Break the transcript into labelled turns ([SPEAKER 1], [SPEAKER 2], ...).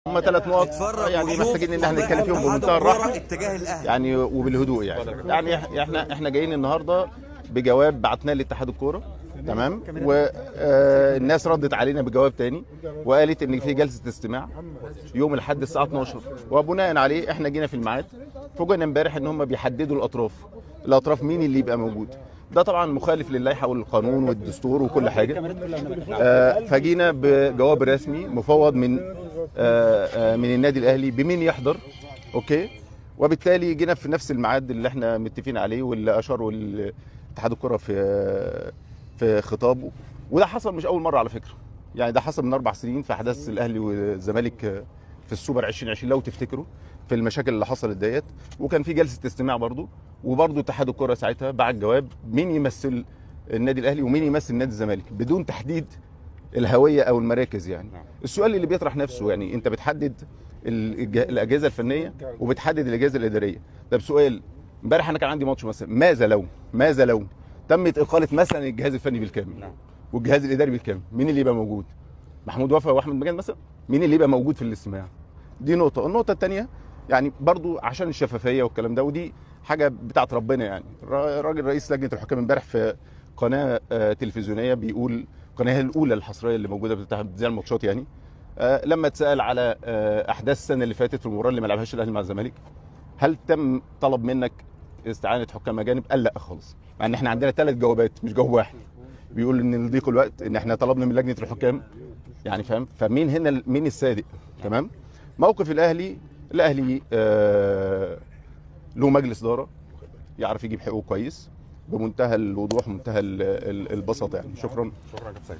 [SPEAKER 1] هم 3 نقط يعني محتاجين ان احنا نتكلم فيهم بمنتهى الراحه
[SPEAKER 2] اتجاه الاهلي
[SPEAKER 1] يعني وبالهدوء يعني احنا جايين النهارده بجواب بعتناه لاتحاد الكوره. تمام. والناس ردت علينا بجواب تاني وقالت ان في جلسه استماع يوم الاحد الساعه 12 وبناء عليه احنا جينا في الميعاد. فوجئنا امبارح ان هم بيحددوا الاطراف مين اللي يبقى موجود. ده طبعا مخالف للائحه والقانون والدستور وكل حاجه. فجينا بجواب رسمي مفوض من النادي الاهلي بمين يحضر. اوكي. وبالتالي جينا في نفس الميعاد اللي احنا متفقين عليه واللي اشار اتحاد الكره في خطابه. وده حصل مش اول مره على فكره. يعني ده حصل من 4 سنين في احداث الاهلي والزمالك في السوبر 2020 لو تفتكروا في المشاكل اللي حصلت ديت. وكان في جلسه استماع برضو وبرضو اتحاد الكره ساعتها بعت جواب مين يمثل النادي الاهلي ومين يمثل نادي الزمالك بدون تحديد الهويه او المراكز. يعني السؤال اللي بيطرح نفسه يعني انت بتحدد الاجهزه الفنيه وبتحدد الاجهزه الاداريه. طب سؤال، امبارح انا كان عندي ماتش مثلا، ماذا لو تمت اقاله مثلا الجهاز الفني بالكامل والجهاز الاداري بالكامل، مين اللي يبقى موجود؟ محمود وفا واحمد مجاد مثلا؟ مين اللي يبقى موجود في الاستماع؟ دي نقطه. النقطه الثانيه يعني برضو عشان الشفافيه والكلام ده ودي حاجه بتاعت ربنا. يعني الراجل رئيس لجنه الحكام امبارح في قناه تلفزيونيه بيقول، القناه الاولى الحصريه اللي موجوده بتذيع الماتشات يعني، لما اتسال على احداث السنه اللي فاتت في المباراه اللي ما لعبهاش الاهلي مع الزمالك، هل تم طلب منك استعانه حكام اجانب؟ قال لا خالص. مع ان احنا عندنا 3 جوابات مش جواب واحد بيقول ان لضيق الوقت ان احنا طلبنا من لجنه الحكام. يعني فاهم؟ فمين هنا مين الصادق؟ تمام. موقف الاهلي له مجلس اداره يعرف يجيب حقوقه كويس بمنتهى الوضوح ومنتهى البساطه. يعني شكرا.
[SPEAKER 2] شكرا يا كابتن سيد.